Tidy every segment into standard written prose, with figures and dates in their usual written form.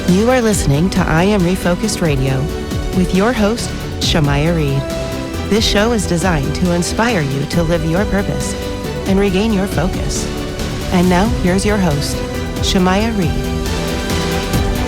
You are listening to I Am Refocused Radio with your host, Shamaya Reed. This show is designed to inspire you to live your purpose and regain your focus. And now, here's your host, Shamaya Reed.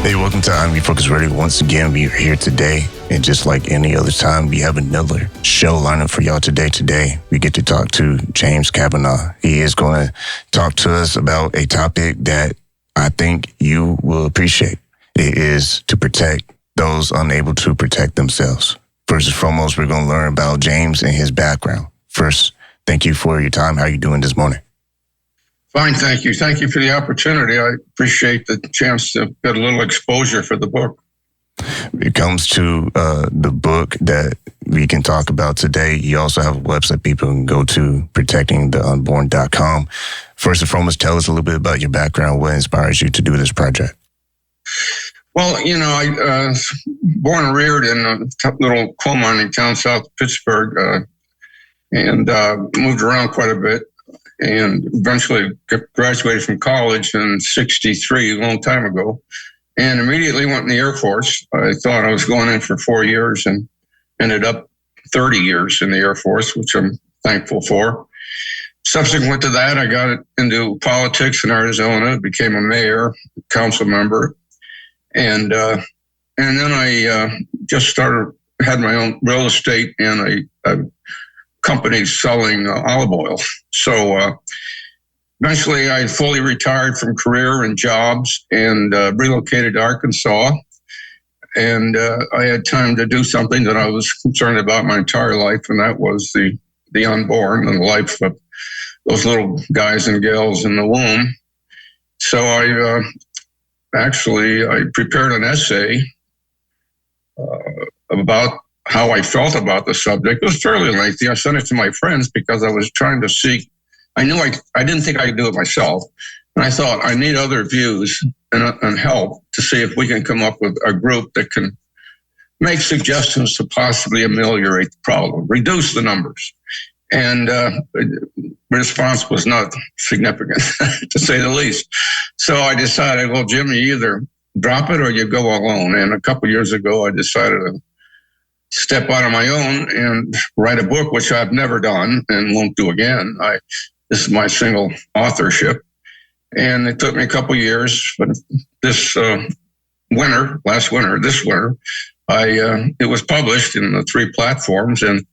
Hey, welcome to I Am Refocused Radio. Once again, we are here today, and just like any other time, we have another show lineup for y'all today. Today, we get to talk to James Cavanaugh. He is going to talk to us about a topic that I think you will appreciate. It is to protect those unable to protect themselves. First and foremost, we're going to learn about James and his background. First, thank you for your time. How are you doing this morning? Fine, thank you. Thank you for the opportunity. I appreciate the chance to get a little exposure for the book. When it comes to the book that we can talk about today, you also have a website people can go to, protectingtheunborn.com. First and foremost, tell us a little bit about your background. What inspires you to do this project? Well, you know, I was born and reared in a little coal mining town south of Pittsburgh and moved around quite a bit, and eventually graduated from college in '63, a long time ago, and immediately went in the Air Force. I thought I was going in for 4 years and ended up 30 years in the Air Force, which I'm thankful for. Subsequent to that, I got into politics in Arizona, became a mayor, council member, and then I just had my own real estate and a company selling olive oil. So eventually I fully retired from career and jobs and relocated to Arkansas. And I had time to do something that I was concerned about my entire life, and that was the unborn and the life of those little guys and gals in the womb. So I prepared an essay about how I felt about the subject. It was fairly lengthy. I sent it to my friends because I was trying to seek, I didn't think I could do it myself. And I thought I need other views and help to see if we can come up with a group that can make suggestions to possibly ameliorate the problem, reduce the numbers. And response was not significant, to say the least. So I decided, well, Jim, you either drop it or you go alone. And a couple years ago, I decided to step out on my own and write a book, which I've never done and won't do again. This is my single authorship. And it took me a couple years, but this winter, it was published in the 3 platforms. And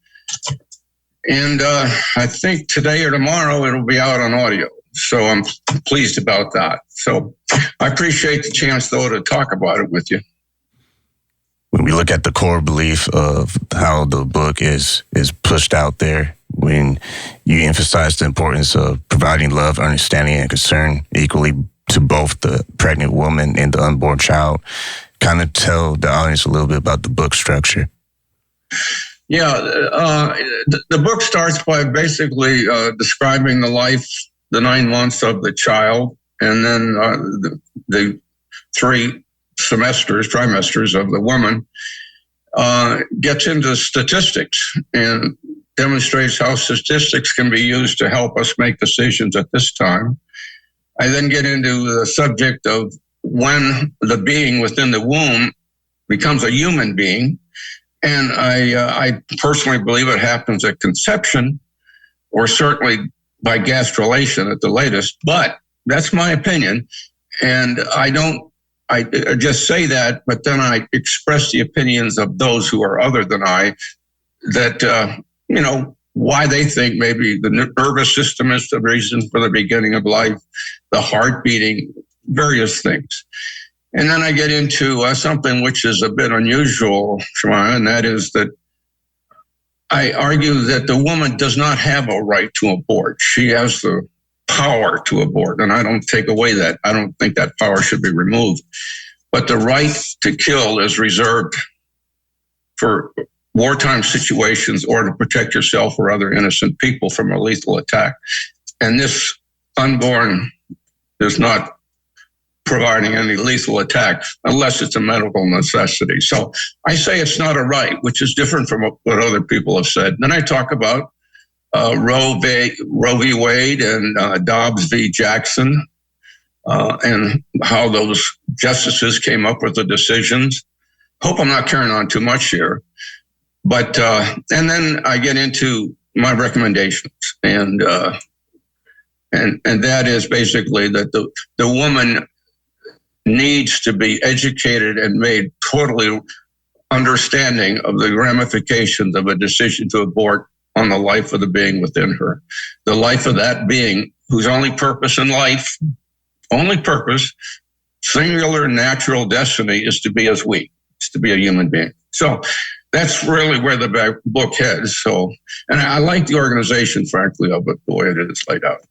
I think today or tomorrow it'll be out on audio. So I'm pleased about that. So I appreciate the chance, though, to talk about it with you. When we look at the core belief of how the book is pushed out there, when you emphasize the importance of providing love, understanding, and concern equally to both the pregnant woman and the unborn child, kind of tell the audience a little bit about the book structure. Yeah, the book starts by basically describing the life, the 9 months of the child, and then the 3 trimesters of the woman, gets into statistics and demonstrates how statistics can be used to help us make decisions at this time. I then get into the subject of when the being within the womb becomes a human being. And I personally believe it happens at conception, or certainly by gastrulation at the latest, but that's my opinion. And I just say that, but then I express the opinions of those who are other than I, that, why they think maybe the nervous system is the reason for the beginning of life, the heart beating, various things. And then I get into something which is a bit unusual, Shemaya, and that is that I argue that the woman does not have a right to abort. She has the power to abort, and I don't take away that. I don't think that power should be removed. But the right to kill is reserved for wartime situations or to protect yourself or other innocent people from a lethal attack. And this unborn is not providing any lethal attack unless it's a medical necessity. So I say it's not a right, which is different from what other people have said. Then I talk about Roe v. Wade and Dobbs v. Jackson, and how those justices came up with the decisions. Hope I'm not carrying on too much here. But, and then I get into my recommendations. And that is basically that the woman needs to be educated and made totally understanding of the ramifications of a decision to abort on the life of the being within her. The life of that being whose only purpose in life, singular natural destiny is to be as we, is to be a human being. So that's really where the book heads. So, and I like the organization, frankly, of it, the way it is laid out.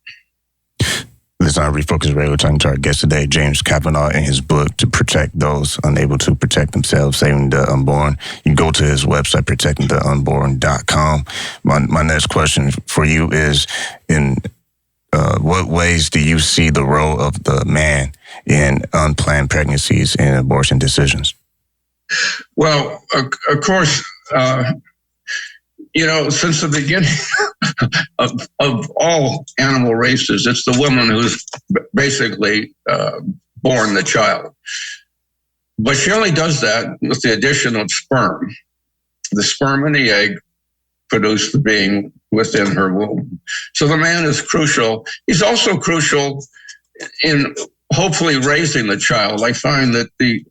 This is our Refocus Radio, talking to our guest today, James Cavanaugh, in his book, To Protect Those Unable to Protect Themselves, Saving the Unborn. You can go to his website, protectingtheunborn.com. My next question for you is, in what ways do you see the role of the man in unplanned pregnancies and abortion decisions? Well, of course, since the beginning of all animal races, it's the woman who's basically born the child. But she only does that with the addition of sperm. The sperm and the egg produce the being within her womb. So the man is crucial. He's also crucial in hopefully raising the child. I find that the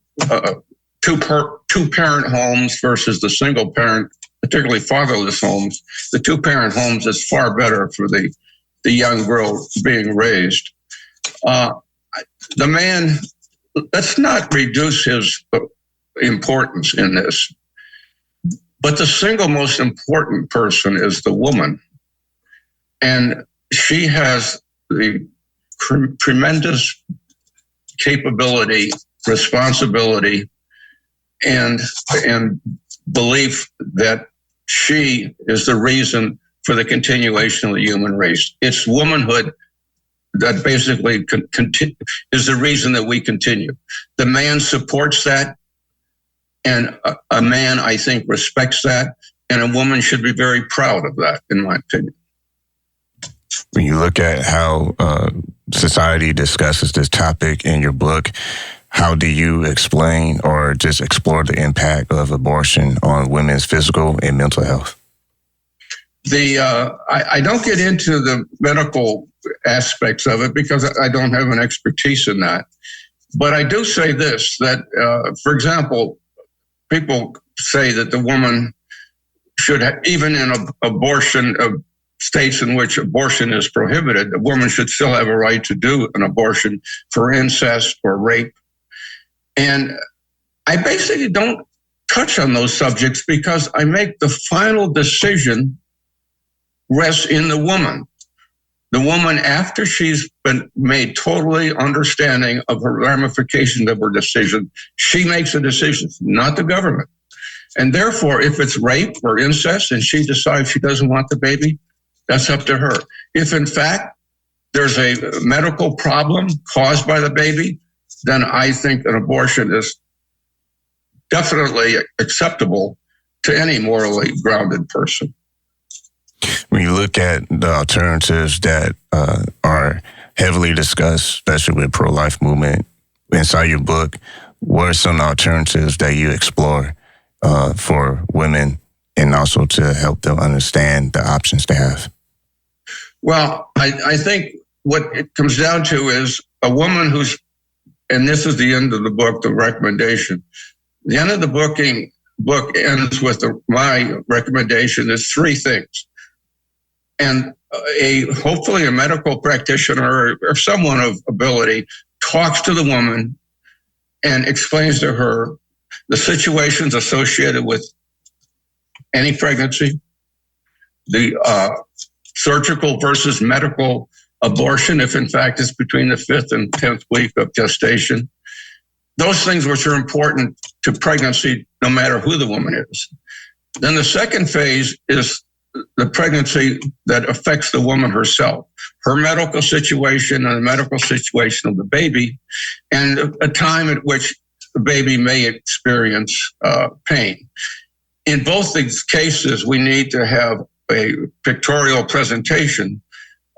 two-parent homes versus the single-parent, particularly fatherless homes, the two-parent homes is far better for the young girl being raised. The man, let's not reduce his importance in this, but the single most important person is the woman. And she has the tremendous capability, responsibility, and belief that she is the reason for the continuation of the human race. It's womanhood that basically is the reason that we continue. The man supports that, and a man, I think, respects that, and a woman should be very proud of that, in my opinion. When you look at how society discusses this topic in your book, how do you explain or just explore the impact of abortion on women's physical and mental health? I don't get into the medical aspects of it because I don't have an expertise in that. But I do say this, that, for example, people say that the woman should have, even in abortion states in which abortion is prohibited, the woman should still have a right to do an abortion for incest or rape. And I basically don't touch on those subjects because I make the final decision rests in the woman. The woman, after she's been made totally understanding of her ramifications of her decision, she makes a decision, not the government. And therefore, if it's rape or incest and she decides she doesn't want the baby, that's up to her. If in fact there's a medical problem caused by the baby, then I think an abortion is definitely acceptable to any morally grounded person. When you look at the alternatives that are heavily discussed, especially with pro-life movement, inside your book, what are some alternatives that you explore for women and also to help them understand the options they have? Well, I think what it comes down to is a woman who's, and this is the end of the book, the recommendation. The end of the book ends with my recommendation is three things. And hopefully a medical practitioner or someone of ability talks to the woman and explains to her the situations associated with any pregnancy, the surgical versus medical abortion, if in fact it's between the 5th and 10th week of gestation. Those things which are important to pregnancy, no matter who the woman is. Then the second phase is the pregnancy that affects the woman herself, her medical situation and the medical situation of the baby, and a time at which the baby may experience pain. In both these cases, we need to have a pictorial presentation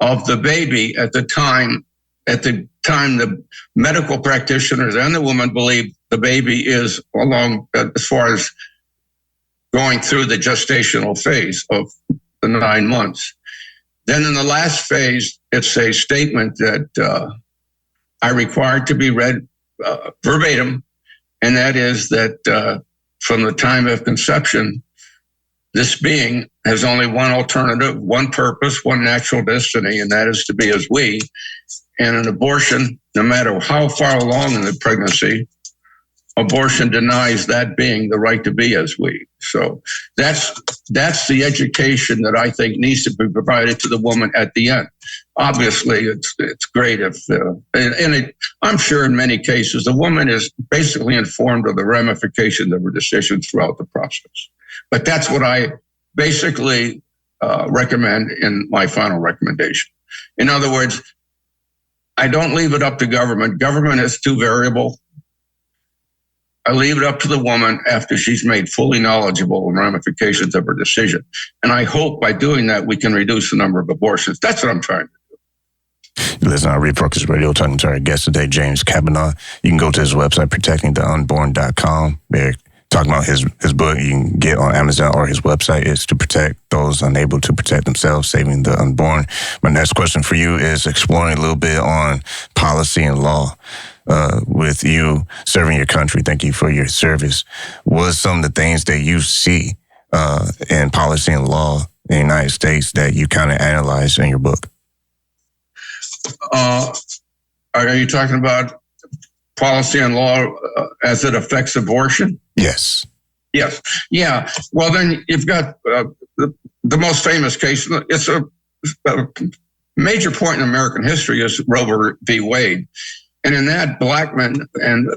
of the baby at the time at the time, the medical practitioners and the woman believe the baby is along as far as going through the gestational phase of the 9 months. Then in the last phase, it's a statement that I required to be read verbatim, and that is that from the time of conception, this being has only one alternative, one purpose, one natural destiny, and that is to be as we. And an abortion, no matter how far along in the pregnancy, abortion denies that being the right to be as we. So that's the education that I think needs to be provided to the woman at the end. Obviously, it's great if, I'm sure in many cases, the woman is basically informed of the ramifications of her decisions throughout the process. But that's what I basically recommend in my final recommendation. In other words, I don't leave it up to government. Government is too variable. I leave it up to the woman after she's made fully knowledgeable of the ramifications of her decision. And I hope by doing that, we can reduce the number of abortions. That's what I'm trying to do. Listen, I Refocus Radio, talking to our guest today, James Cavanaugh. You can go to his website, protectingtheunborn.com. They're talking about his book you can get on Amazon, or his website is to protect those unable to protect themselves, saving the unborn. My next question for you is exploring a little bit on policy and law. With you serving your country, thank you for your service. What are some of the things that you see in policy and law in the United States that you kind of analyze in your book? Are you talking about policy and law as it affects abortion? Yes. Yes. Yeah. Well, then you've got the most famous case. It's a major point in American history is Roe v. Wade. And in that, black men, and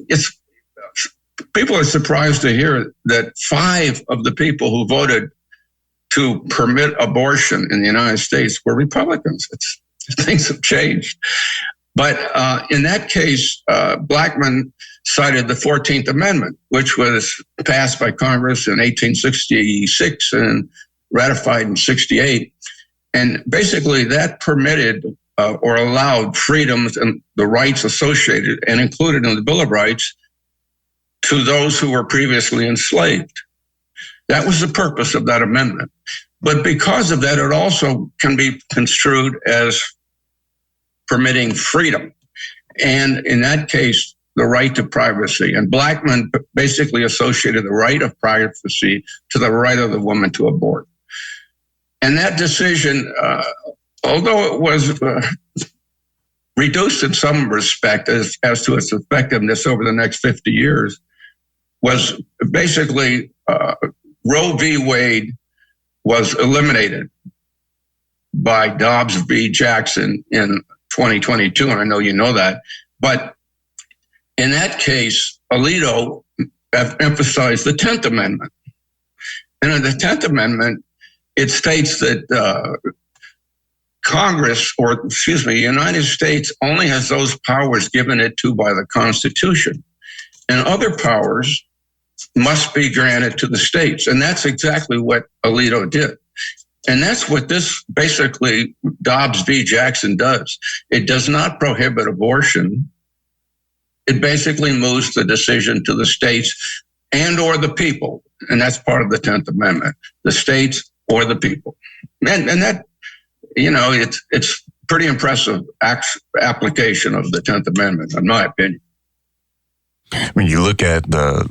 people are surprised to hear that 5 of the people who voted to permit abortion in the United States were Republicans. Things have changed. But in that case, black men cited the 14th Amendment, which was passed by Congress in 1866 and ratified in 68. And basically that permitted or allowed freedoms and the rights associated and included in the Bill of Rights to those who were previously enslaved. That was the purpose of that amendment. But because of that, it also can be construed as permitting freedom. And in that case, the right to privacy. And black men basically associated the right of privacy to the right of the woman to abort. And that decision, although it was reduced in some respect as to its effectiveness over the next 50 years, was basically Roe v. Wade was eliminated by Dobbs v. Jackson in 2022, and I know you know that. But in that case, Alito emphasized the 10th Amendment. And in the 10th Amendment, it states that Congress, or excuse me, the United States only has those powers given it to by the Constitution. And other powers must be granted to the states. And that's exactly what Alito did. And that's what this basically Dobbs v. Jackson does. It does not prohibit abortion. It basically moves the decision to the states and or the people. And that's part of the 10th Amendment, the states or the people. And that, you know, it's pretty impressive application of the 10th Amendment, in my opinion. When you look at the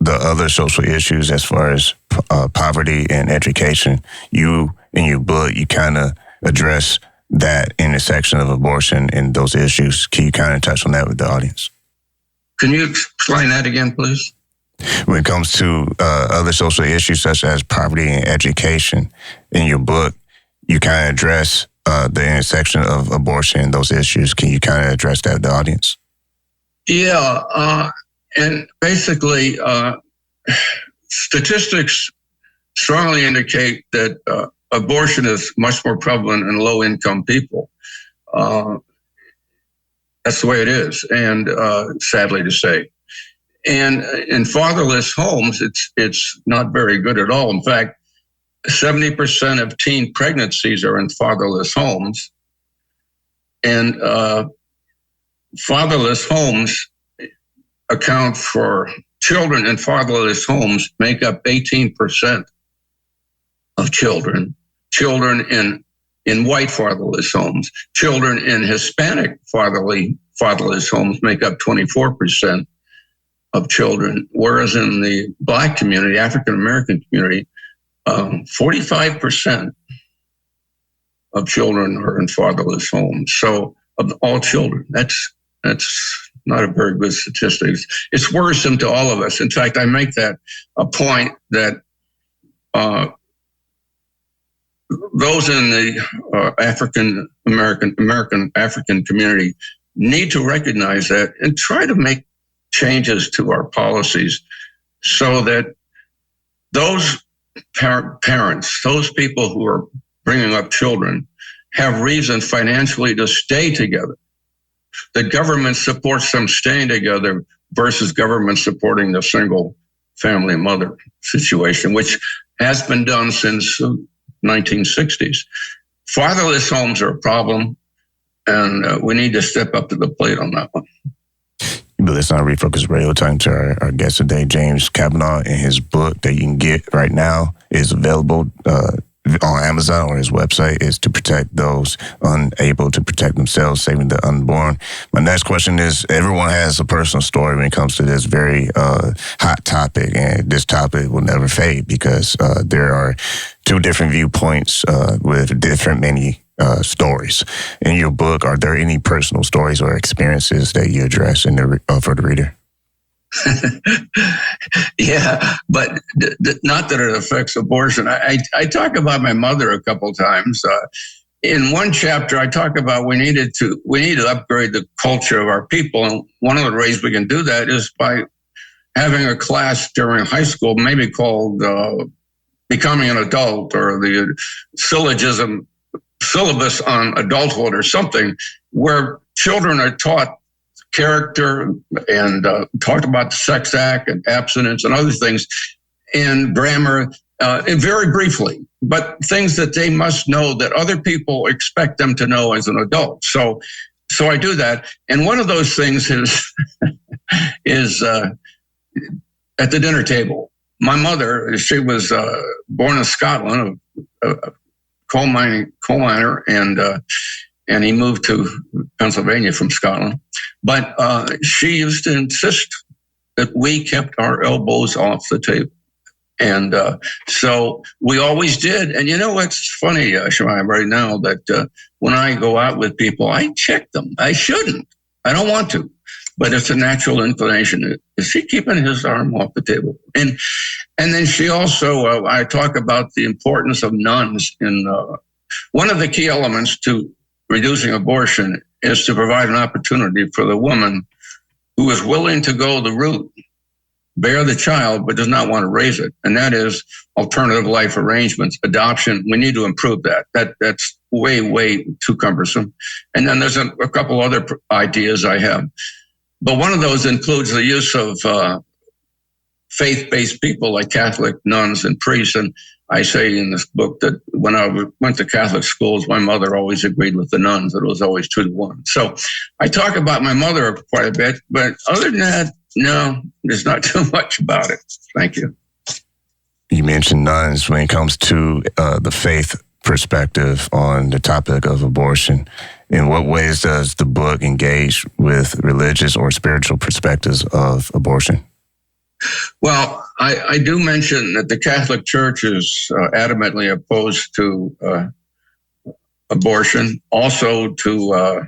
other social issues as far as poverty and education, you, in your book, you kind of address that intersection of abortion and those issues. Can you kind of touch on that with the audience? Can you explain that again, please? When it comes to other social issues such as poverty and education, in your book, you kind of address the intersection of abortion and those issues. Can you kind of address that with the audience? Yeah, and basically, statistics strongly indicate that abortion is much more prevalent in low-income people. That's the way it is, and sadly to say. And in fatherless homes, it's not very good at all. In fact, 70% of teen pregnancies are in fatherless homes. And fatherless homes account for children in fatherless homes make up 18% of children in white fatherless homes. Children in Hispanic fatherless homes make up 24% of children, whereas in the Black community, African American community, 45% of children are in fatherless homes. So of all children, that's not a very good statistic. It's worrisome to all of us. In fact, I make that a point that those in the African community need to recognize that and try to make changes to our policies so that those parents, those people who are bringing up children, have reason financially to stay together. The government supports them staying together versus government supporting the single family mother situation, which has been done since 1960s. Fatherless homes are a problem, and we need to step up to the plate on that one. But let's not refocus radio time to our guest today, James Cavanaugh, and his book that you can get right now is available on Amazon, or his website is To Protect Those Unable to Protect Themselves, Saving the Unborn. My next question is, everyone has a personal story when it comes to this very hot topic, and this topic will never fade because there are two different viewpoints with different many stories. In your book, are there any personal stories or experiences that you address in for the reader? Yeah, but not that it affects abortion. I talk about my mother a couple times. In one chapter, I talk about we need to upgrade the culture of our people, and one of the ways we can do that is by having a class during high school, maybe called Becoming an Adult, or the syllabus on adulthood, or something, where children are taught character and talked about the sex act and abstinence and other things, and grammar, and very briefly, but things that they must know that other people expect them to know as an adult. So I do that, and one of those things is at the dinner table. My mother, she was born in Scotland, a coal miner, and he moved to Pennsylvania from Scotland. But she used to insist that we kept our elbows off the table. And so we always did. And you know what's funny, Shemai, right now, that when I go out with people, I check them. I shouldn't. I don't want to. But it's a natural inclination. Is he keeping his arm off the table? And then she also, I talk about the importance of nuns in one of the key elements to reducing abortion is to provide an opportunity for the woman who is willing to go the route, bear the child, but does not want to raise it. And that is alternative life arrangements, adoption. We need to improve that. That's way, way too cumbersome. And then there's a couple other ideas I have. But one of those includes the use of faith-based people like Catholic nuns and priests. And I say in this book that when I went to Catholic schools, my mother always agreed with the nuns. It was always 2-1. So I talk about my mother quite a bit, but other than that, no, there's not too much about it. Thank you. You mentioned nuns when it comes to the faith perspective on the topic of abortion. In what ways does the book engage with religious or spiritual perspectives of abortion? Well, I do mention that the Catholic Church is adamantly opposed to abortion, also to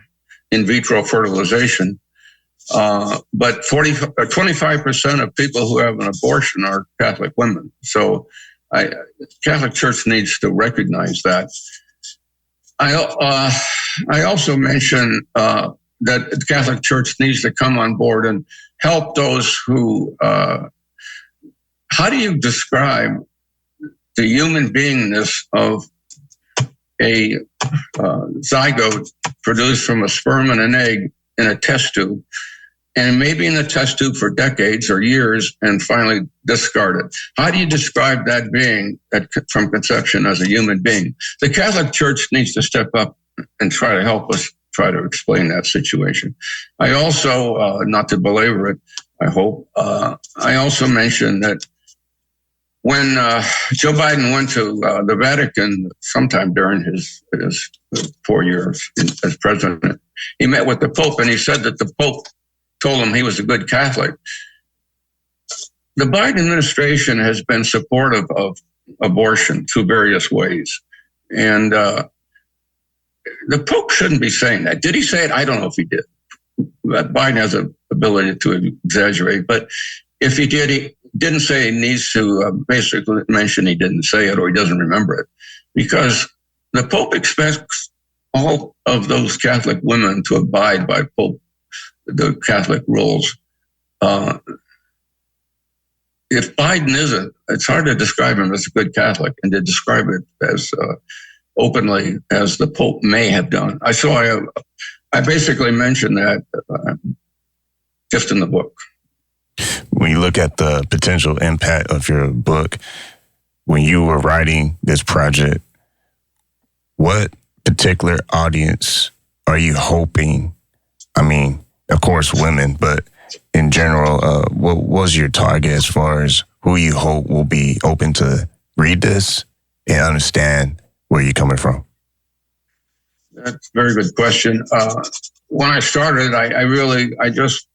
in vitro fertilization. But 25% of people who have an abortion are Catholic women. So Catholic Church needs to recognize that. I also mention that the Catholic Church needs to come on board and help those who, how do you describe the human beingness of a zygote produced from a sperm and an egg in a test tube, and maybe in the test tube for decades or years, and finally discarded? How do you describe that being from conception as a human being? The Catholic Church needs to step up and try to help us try to explain that situation. I also, not to belabor it, I hope, I also mentioned that when Joe Biden went to the Vatican sometime during his 4 years as president, he met with the Pope, and he said that the Pope told him he was a good Catholic. The Biden administration has been supportive of abortion through various ways. And the Pope shouldn't be saying that. Did he say it? I don't know if he did. Biden has an ability to exaggerate, but if he did, he didn't say he needs to basically mention he didn't say it or he doesn't remember it, because the Pope expects all of those Catholic women to abide by the Catholic rules. If Biden isn't, it's hard to describe him as a good Catholic and to describe it as openly as the Pope may have done. I basically mentioned that just in the book. When you look at the potential impact of your book, when you were writing this project, what particular audience are you hoping? I mean, of course, women, but in general, what was your target as far as who you hope will be open to read this and understand where you're coming from? That's a very good question. When I started, I just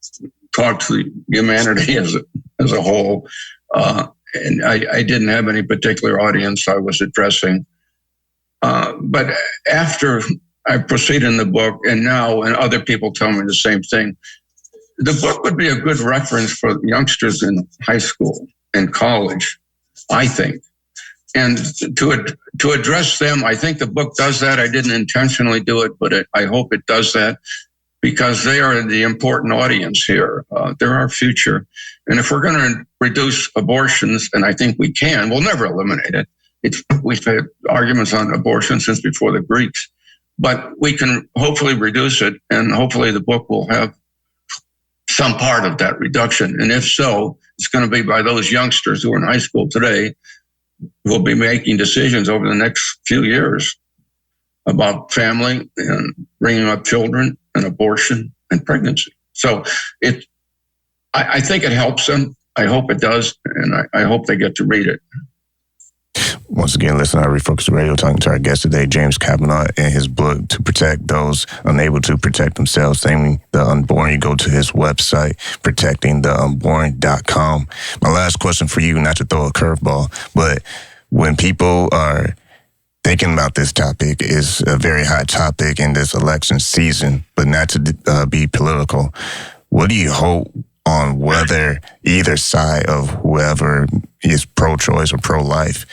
talked to humanity as a whole, and I didn't have any particular audience I was addressing. But after I proceeded in the book, and other people tell me the same thing, the book would be a good reference for youngsters in high school and college, I think. And to address them, I think the book does that. I didn't intentionally do it, but I hope it does that, because they are the important audience here. They're our future. And if we're going to reduce abortions, and I think we can, we'll never eliminate it. We've had arguments on abortion since before the Greeks, but we can hopefully reduce it, and hopefully the book will have some part of that reduction. And if so, it's going to be by those youngsters who are in high school today who will be making decisions over the next few years about family and bringing up children and abortion and pregnancy. So I think it helps them. I hope it does. And I hope they get to read it. Once again, listen to Refocus Radio, talking to our guest today, James Cavanaugh, in his book, To Protect Those Unable to Protect Themselves, namely The Unborn. You go to his website, protectingtheunborn.com. My last question for you, not to throw a curveball, but when people are thinking about this topic, is a very hot topic in this election season, but not to be political, what do you hope on whether either side of whoever is pro-choice or pro-life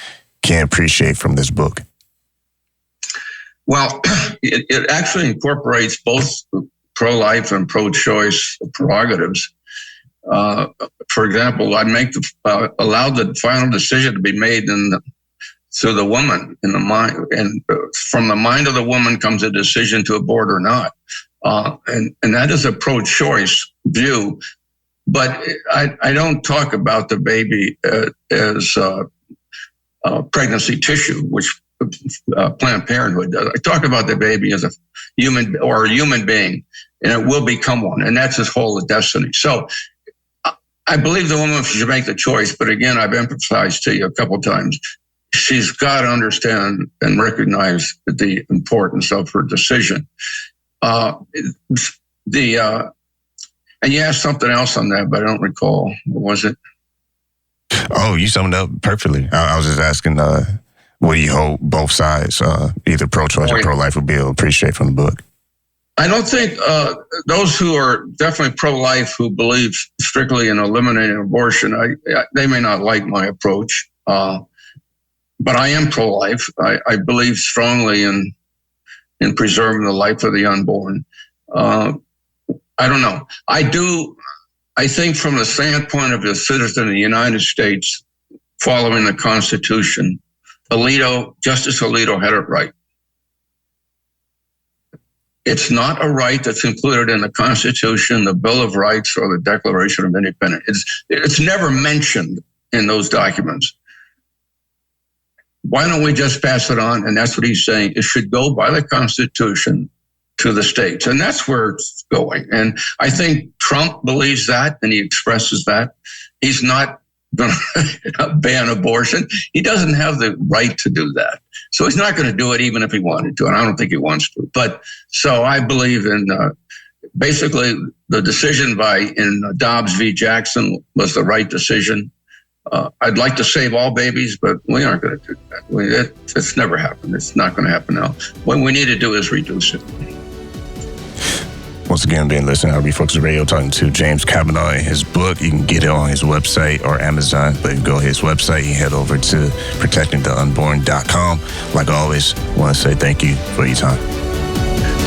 can appreciate from this book? Well, it actually incorporates both pro-life and pro-choice prerogatives. For example, I'd allow the final decision to be made through the woman in the mind, and from the mind of the woman comes a decision to abort or not. And that is a pro-choice view. But I don't talk about the baby as pregnancy tissue, which Planned Parenthood does. I talk about the baby as a human being, and it will become one, and that's his whole destiny. So I believe the woman should make the choice, but again, I've emphasized to you a couple of times, she's got to understand and recognize the importance of her decision. And you asked something else on that, but I don't recall. What was it? Oh, you summed it up perfectly. I was just asking, what do you hope both sides, either pro-choice or pro-life, will be able to appreciate from the book? I don't think those who are definitely pro-life, who believe strictly in eliminating abortion, they may not like my approach. But I am pro-life. I believe strongly in preserving the life of the unborn. I don't know. I think from the standpoint of a citizen of the United States, following the Constitution, Justice Alito had it right. It's not a right that's included in the Constitution, the Bill of Rights, or the Declaration of Independence. It's never mentioned in those documents. Why don't we just pass it on? And that's what he's saying. It should go by the Constitution to the states. And that's where it's going. And I think Trump believes that, and he expresses that. He's not going to ban abortion. He doesn't have the right to do that. So he's not going to do it even if he wanted to. And I don't think he wants to. But so I believe in basically the decision in Dobbs v. Jackson was the right decision. I'd like to save all babies, but we aren't going to do that. It's never happened. It's not going to happen now. What we need to do is reduce it. Once again, been listening to Refocus Radio, talking to James Cavanaugh and his book. You can get it on his website or Amazon, but you can go to his website. You head over to protectingtheunborn.com. Like always, I want to say thank you for your time.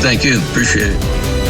Thank you. Appreciate it.